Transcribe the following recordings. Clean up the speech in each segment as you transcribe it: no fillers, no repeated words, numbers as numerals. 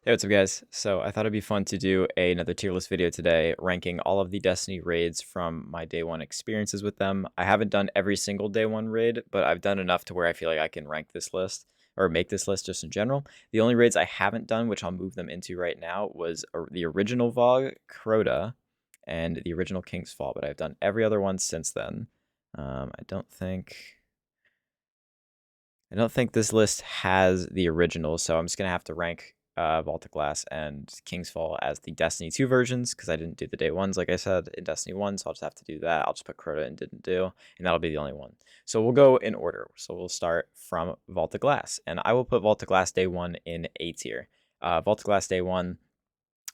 Hey, what's up, guys? So I thought it'd be fun to do another tier list video today, ranking all of the Destiny raids from my day one experiences with them. I haven't done every single day one raid, but I've done enough to where I feel like I can rank this list or make this list just in general. The only raids I haven't done, which I'll move them into right now, was the original Vogue, Crota, and the original King's Fall, but I've done every other one since then. I don't think this list has the original, so I'm just gonna have to rank Vault of Glass and King's Fall as the Destiny 2 versions because I didn't do the day ones, like I said, in Destiny 1, so I'll just have to do that. I'll just put Crota and didn't do, and that'll be the only one. So we'll go in order. So we'll start from Vault of Glass, and I will put Vault of Glass day 1 in A tier. Vault of Glass day 1,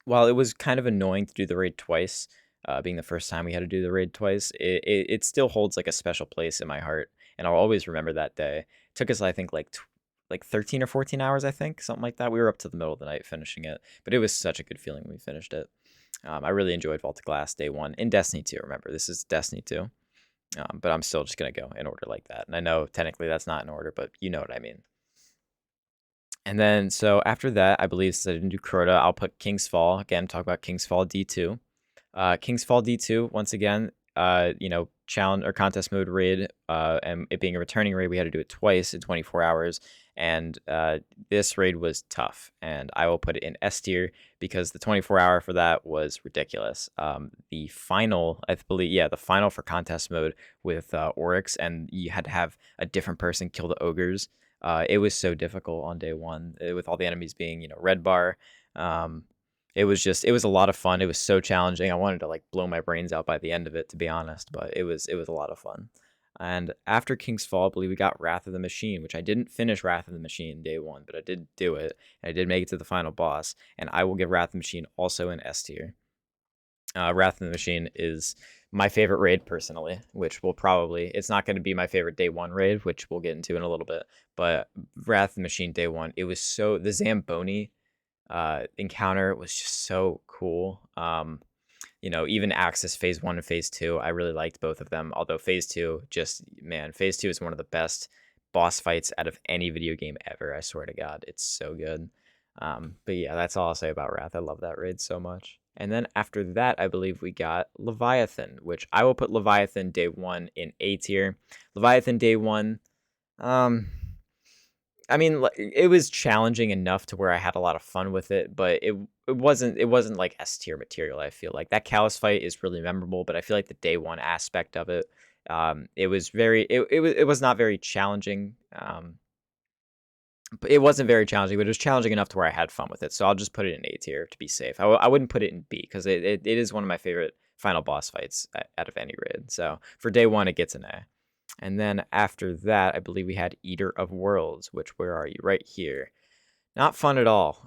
while it was kind of annoying to do the raid twice, being the first time we had to do the raid twice, it still holds like a special place in my heart, and I'll always remember that day. It took us, I think, like 13 or 14 hours, I think, something like that. We were up to the middle of the night finishing it, but it was such a good feeling when we finished it. I really enjoyed Vault of Glass day 1 in Destiny 2. Remember, this is Destiny 2, but I'm still just gonna go in order like that. And I know technically that's not in order, but you know what I mean. And then, so after that, I believe, since I didn't do Crota, I'll put King's Fall. Again, talk about King's Fall D2. King's Fall D2, once again, challenge or contest mode raid, and it being a returning raid, we had to do it twice in 24 hours. And this raid was tough, and I will put it in S tier because the 24-hour for that was ridiculous. The final, I believe, yeah, the final for contest mode with Oryx, and you had to have a different person kill the ogres. It was so difficult on day one with all the enemies being, red bar. It was a lot of fun. It was so challenging. I wanted to like blow my brains out by the end of it, to be honest, but it was a lot of fun. And after King's Fall, I believe we got Wrath of the Machine, which I didn't finish Wrath of the Machine day one, but I did do it. And I did make it to the final boss, and I will give Wrath of the Machine also an S tier. Wrath of the Machine is my favorite raid personally, which will probably, it's not going to be my favorite day one raid, which we'll get into in a little bit, but Wrath of the Machine day one, it was so, the Zamboni encounter was just so cool. Even Axis Phase 1 and Phase 2, I really liked both of them, although Phase 2, just, man, Phase 2 is one of the best boss fights out of any video game ever, I swear to God, it's so good. But yeah, that's all I'll say about Wrath. I love that raid so much. And then after that, I believe we got Leviathan, which I will put Leviathan day 1 in A tier. Leviathan day 1, um, I mean, it was challenging enough to where I had a lot of fun with it, but it wasn't like S tier material. I feel like that Callus fight is really memorable, but I feel like the day one aspect of it, it was not very challenging. But it wasn't very challenging, but it was challenging enough to where I had fun with it. So I'll just put it in A tier to be safe. I wouldn't put it in B because it is one of my favorite final boss fights out of any raid. So for day one, it gets an A. And then after that, I believe we had Eater of Worlds, which, where are you? Right here. Not fun at all.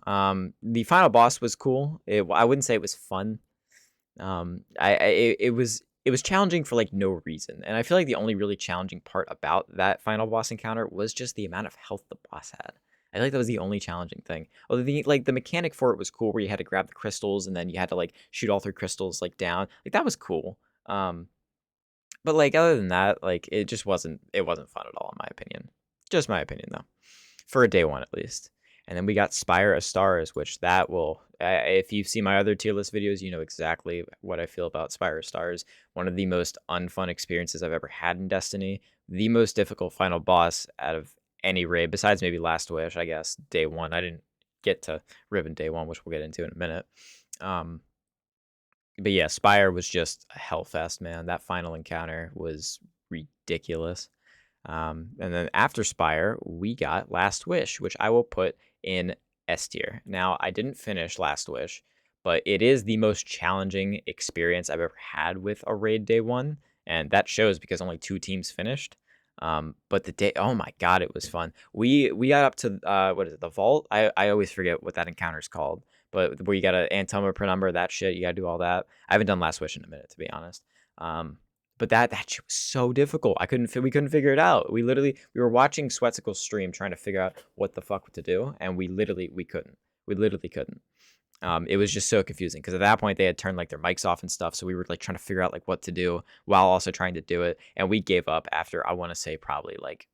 The final boss was cool. I wouldn't say it was fun. It was challenging for like no reason, and I feel like the only really challenging part about that final boss encounter was just the amount of health the boss had. I feel like that was the only challenging thing. Although the mechanic for it was cool, where you had to grab the crystals and then you had to like shoot all three crystals like down. Like that was cool. But like other than that, like it wasn't fun at all in my opinion. Just my opinion though. For a day one at least. And then we got Spire of Stars, which that will, if you've seen my other tier list videos, you know exactly what I feel about Spire of Stars. One of the most unfun experiences I've ever had in Destiny. The most difficult final boss out of any raid, besides maybe Last Wish, I guess, day one. I didn't get to Ribbon day one, which we'll get into in a minute. But yeah, Spire was just a hellfest, man. That final encounter was ridiculous. And then after Spire, we got Last Wish, which I will put in S tier. Now, I didn't finish Last Wish, but it is the most challenging experience I've ever had with a raid day one, and that shows because only 2 teams finished. But the day, oh my god, it was fun. We got up to what is it, the vault? I always forget what that encounter is called, but where you gotta Antoma per number, that shit, you gotta do all that. I haven't done Last Wish in a minute, to be honest. But that shit was so difficult. We couldn't figure it out. We were watching Sweatsicle's stream trying to figure out what the fuck to do, and we couldn't. We literally couldn't. It was just so confusing because at that point they had turned like their mics off and stuff, so we were like trying to figure out like what to do while also trying to do it, and we gave up after, I want to say, probably like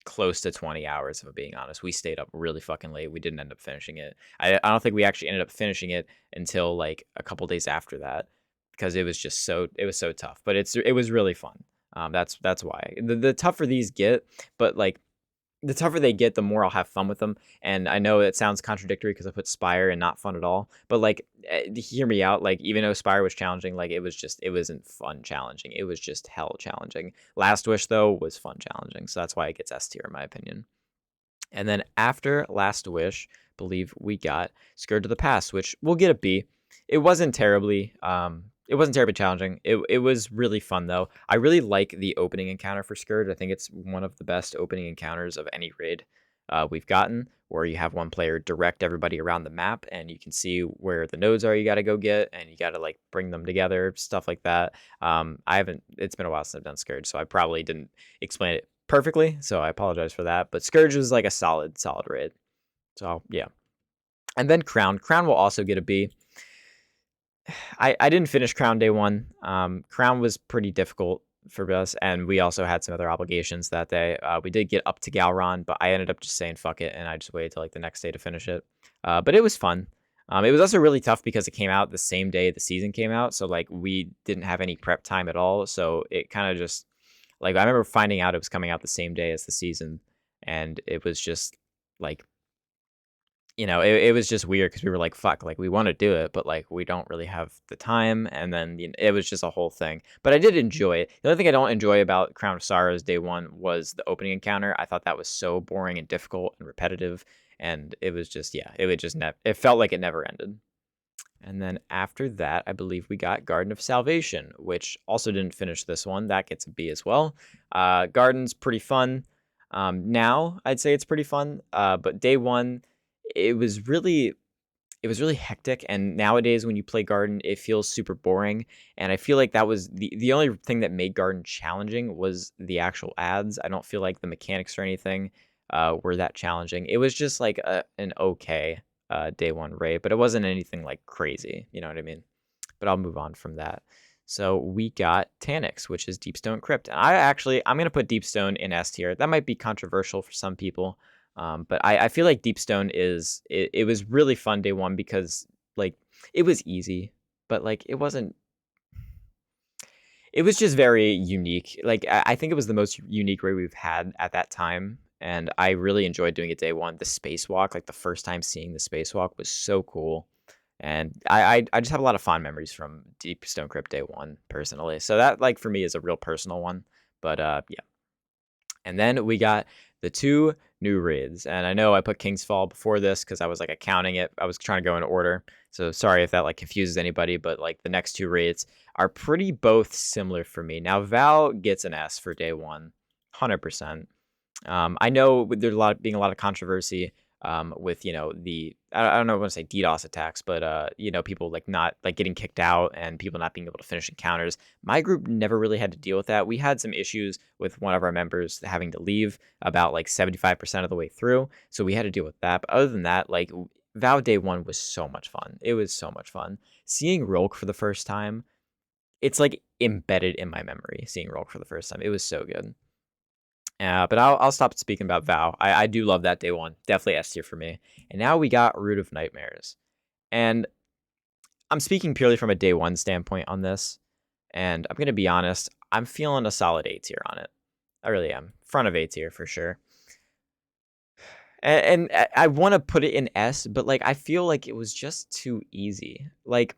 close to 20 hours, if I'm being honest. We stayed up really fucking late. We didn't end up finishing it. I don't think we actually ended up finishing it until like a couple days after that because it was so tough. But it was really fun. That's why the tougher these get, but like the tougher they get, the more I'll have fun with them. And I know it sounds contradictory because I put Spire and not fun at all. But like, hear me out. Like, even though Spire was challenging, like it wasn't fun challenging. It was just hell challenging. Last Wish though was fun challenging, so that's why it gets S tier in my opinion. And then after Last Wish, believe we got Scourge of the Past, which we'll get a B. It wasn't terribly challenging. It was really fun though. I really like the opening encounter for Scourge. I think it's one of the best opening encounters of any raid we've gotten, where you have one player direct everybody around the map, and you can see where the nodes are you got to go get, and you got to like bring them together, stuff like that. I haven't. It's been a while since I've done Scourge, so I probably didn't explain it perfectly, so I apologize for that. But Scourge was like a solid raid. So yeah. And then Crown. Crown will also get a B. I didn't finish Crown day one. Crown was pretty difficult for us, and we also had some other obligations that day. We did get up to Galron, but I ended up just saying fuck it, and I just waited till like the next day to finish it. But it was fun. It was also really tough because it came out the same day the season came out, so like we didn't have any prep time at all. So it kind of just like I remember finding out it was coming out the same day as the season, and it was just like it was just weird because we were like, fuck, like we want to do it, but like we don't really have the time. And then it was just a whole thing. But I did enjoy it. The only thing I don't enjoy about Crown of Sorrows day one was the opening encounter. I thought that was so boring and difficult and repetitive. And it was just, yeah, it would just it felt like it never ended. And then after that, I believe we got Garden of Salvation, which also didn't finish this one. That gets a B as well. Garden's pretty fun. Now I'd say it's pretty fun. But day one, it was really hectic, and nowadays when you play Garden it feels super boring, and I feel like that was the only thing that made Garden challenging was the actual ads. I don't feel like the mechanics or anything were that challenging. It was just like an okay day one raid, but it wasn't anything like crazy, you know what I mean? But I'll move on from that. So we got Taniks, which is Deepstone Crypt, and I'm gonna put Deepstone in S tier. That might be controversial for some people. But I feel like Deepstone it was really fun day one because like it was easy, but like it wasn't. It was just very unique. Like I think it was the most unique raid we've had at that time, and I really enjoyed doing it day one. The spacewalk, like the first time seeing the spacewalk, was so cool, and I just have a lot of fond memories from Deepstone Crypt day one personally. So that like for me is a real personal one. But yeah. And then we got the two new raids. And I know I put King's Fall before this because I was like accounting it. I was trying to go in order. So sorry if that like confuses anybody, but like the next two raids are pretty both similar for me. Now Val gets an S for day one, 100%. I know there's being a lot of controversy with I don't know what to say DDoS attacks, but people like not like getting kicked out and people not being able to finish encounters. My group never really had to deal with that. We had some issues with one of our members having to leave about like 75% of the way through, so we had to deal with that. But other than that, like Vow day one was so much fun. It was so much fun seeing Rolk for the first time. It's like embedded in my memory seeing Rolk for the first time. It was so good. But I'll stop speaking about Vow. I do love that day one. Definitely S tier for me. And now we got Root of Nightmares. And I'm speaking purely from a day one standpoint on this. And I'm going to be honest, I'm feeling a solid A tier on it. I really am. Front of A tier for sure. And I want to put it in S, but like I feel like it was just too easy. Like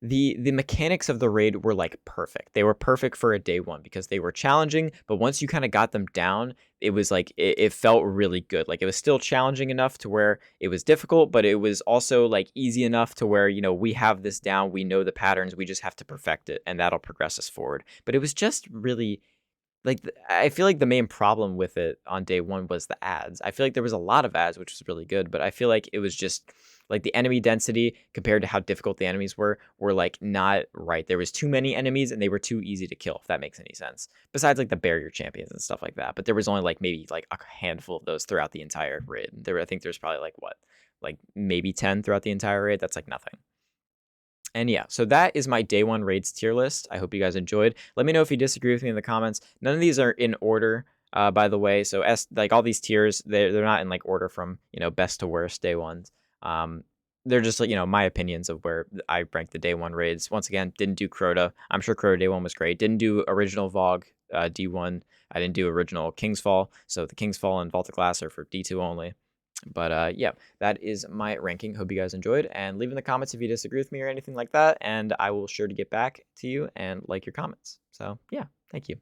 the mechanics of the raid were like perfect. They were perfect for a day one because they were challenging, but once you kind of got them down, it was like it felt really good. Like it was still challenging enough to where it was difficult, but it was also like easy enough to where we have this down, we know the patterns, we just have to perfect it, and that'll progress us forward. But it was just really like I feel like the main problem with it on day one was the ads. I feel like there was a lot of ads, which was really good, but I feel like it was just like the enemy density compared to how difficult the enemies were like not right. There was too many enemies and they were too easy to kill, if that makes any sense. Besides like the barrier champions and stuff like that, but there was only like maybe like a handful of those throughout the entire raid. I think there's probably like maybe 10 throughout the entire raid. That's like nothing. And yeah, so that is my day one raids tier list. I hope you guys enjoyed. Let me know if you disagree with me in the comments. None of these are in order. by the way. So like all these tiers, they're not in like order from best to worst day ones. Um, they're just like my opinions of where I rank the day one raids. Once again, didn't do Crota. I'm sure Crota day one was great. Didn't do original Vogue D1. I didn't do original Kingsfall. So the Kingsfall and Vault of Glass are for D2 only. But yeah, that is my ranking. Hope you guys enjoyed, and leave in the comments if you disagree with me or anything like that, and I will sure to get back to you and like your comments. So yeah, thank you.